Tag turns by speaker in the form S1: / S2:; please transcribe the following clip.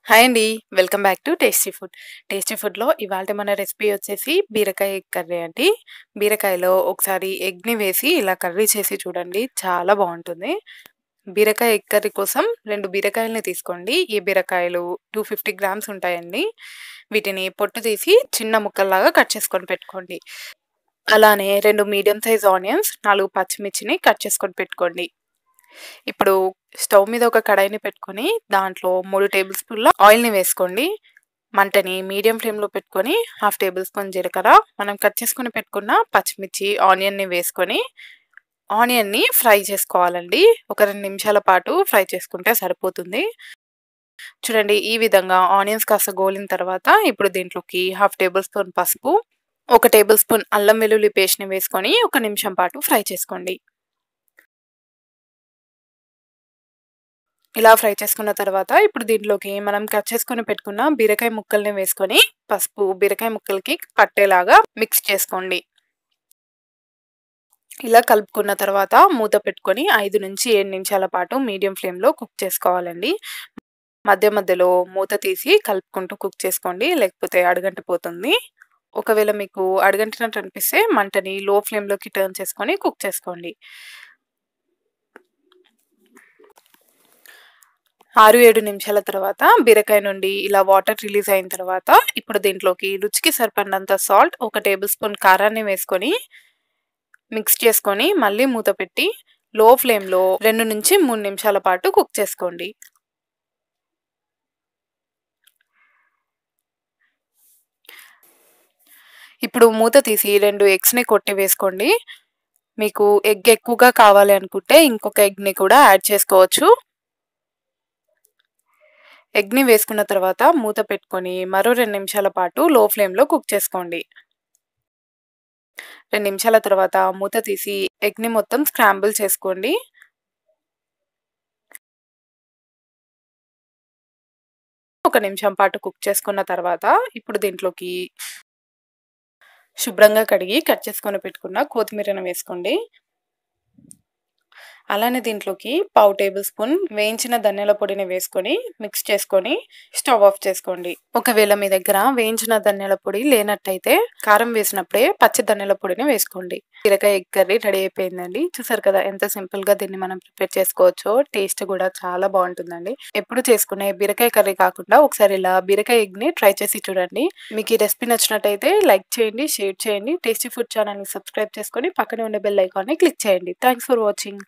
S1: Hi అండి. Welcome back to tasty food. Tasty ఫుడ్‌లో ఇవాల్టి మన రెసిపీ వచ్చేసి బీరకాయ ఎగ్ కర్రీ అండి. బీరకాయలో ఒకసారి ఎగ్‌ని వేసి ఇలా కర్రీ చేసి చూడండి. చాలా బావుంటుంది. బీరకాయ ఎగ్ కర్రీ కోసం 2 బీరకాయలని తీసుకోండి. ఈ బీరకాయలు 250 గ్రామ్స్ ఉంటాయండి. వీటిని పొట్టు తీసి చిన్న ముక్కల్లాగా కట్ చేసుకొని పెట్టుకోండి. అలానే 2 మీడియం సైజ్ ఆనియన్స్, 4 పచ్చిమిర్చిని కట్ చేసుకొని పెట్టుకోండి. ఇప్పుడు స్టవ్ మీద ఒక కడాయిని పెట్టుకొని దాంట్లో 3 టేబుల్ స్పూన్ల ఆయిల్‌ని వేసుకోండి. మంటని మీడియం ఫ్లేమ్‌లో పెట్టుకొని హాఫ్ టేబుల్ స్పూన్ జీలకర్ర, మనం కట్ చేసుకొని పెట్టుకున్న పచ్చిమిర్చి, ఆనియన్‌ని వేసుకొని ఆనియన్‌ని ఫ్రై చేసుకోవాలండి. ఒక 2 నిమిషాల పాటు ఫ్రై చేసుకుంటే సరిపోతుంది. చూడండి ఈ విధంగా ఆనియన్స్ కాస్త గోలిన తర్వాత ఇప్పుడు దీంట్లోకి హాఫ్ టేబుల్ స్పూన్ పసుపు, 1 టేబుల్ స్పూన్ అల్లం వెల్లుల్లి పేస్ట్‌ని వేసుకొని 1 నిమిషం పాటు ఫ్రై చేసుకోండి. ఇలా ఫ్రై చేసుకున్న తర్వాత ఇప్పుడు దీంట్లోకి మనం కట్ చేసుకొని పెట్టుకున్న బీరకాయ ముక్కల్ని వేసుకొని పసుపు బీరకాయ ముక్కలకి పట్టేలాగా మిక్స్ చేసుకోండి. ఇలా కలుపుకున్న తర్వాత మూత పెట్టుకొని 5-7 నిమిషాల పాటు మీడియం ఫ్లేమ్‌లో కుక్ చేసుకోవాలండి. మధ్య మధ్యలో మూత తీసి కలుపుకుంటూ కుక్ చేసుకోండి. లేకపోతే అడుగంటిపోతుంది. ఒకవేళ మీకు అడుగంటినట్టు అనిపిస్తే మంటని లో ఫ్లేమ్‌లోకి టర్న్ చేసుకొని కుక్ చేసుకోండి. 6-7 నిమిషాల తర్వాత బీరకాయ నుండి ఇలా వాటర్ రిలీజ్ అయిన తర్వాత ఇప్పుడు దీంట్లోకి రుచికి సరిపడినంత సాల్ట్, 1 టేబుల్ స్పూన్ కారాన్ని వేసుకొని మిక్స్ చేసుకొని మళ్ళీ మూత పెట్టి లో ఫ్లేమ్‌లో 2-3 నిమిషాల పాటు కుక్ చేసుకోండి. ఇప్పుడు మూత తీసి 2 ఎగ్స్‌ని కొట్టి వేసుకోండి. మీకు ఎగ్ ఎక్కువగా కావాలి అనుకుంటే ఇంకొక ఎగ్‌ని కూడా యాడ్ చేసుకోవచ్చు. ఎగ్‌ని వేసుకున్న తర్వాత మూత పెట్టుకొని మరో 2 నిమిషాల పాటు లో ఫ్లేమ్‌లో కుక్ చేసుకోండి. 2 నిమిషాల తర్వాత మూత తీసి ఎగ్‌ని మొత్తం స్క్రాంబుల్ చేసుకోండి. ఒక నిమిషం పాటు కుక్ చేసుకున్న తర్వాత ఇప్పుడు దీంట్లోకి శుభ్రంగా కడిగి కట్ చేసుకొని పెట్టుకున్న కొత్తిమీరను వేసుకోండి. అలానే దీంట్లోకి పావు టేబుల్ స్పూన్ వేయించిన ధనియాల పొడిని వేసుకొని మిక్స్ చేసుకొని స్టవ్ ఆఫ్ చేసుకోండి. ఒకవేళ మీ దగ్గర వేయించిన ధనియాల పొడి లేనట్టయితే కారం వేసినప్పుడే పచ్చి ధనియాల పొడిని వేసుకోండి. బీరకాయ ఎగ్ కర్రీ రెడీ అయిపోయిందండి. చూసారు కదా ఎంత సింపుల్‌గా దీన్ని మనం ప్రిపేర్ చేసుకోవచ్చో. టేస్ట్ కూడా చాలా బాగుంటుందండి. ఎప్పుడు చేసుకునే బీరకాయ కర్రీ కాకుండా ఒకసారి ఇలా బీరకాయ ఎగ్‌ని ట్రై చేసి చూడండి. మీకు ఈ రెసిపీ నచ్చినట్టయితే లైక్ చేయండి, షేర్ చేయండి. టేస్టీ ఫుడ్ ఛానల్‌ని సబ్స్క్రైబ్ చేసుకొని పక్కనే ఉన్న బెల్ ఐకాన్ని క్లిక్ చేయండి. Thanks for watching.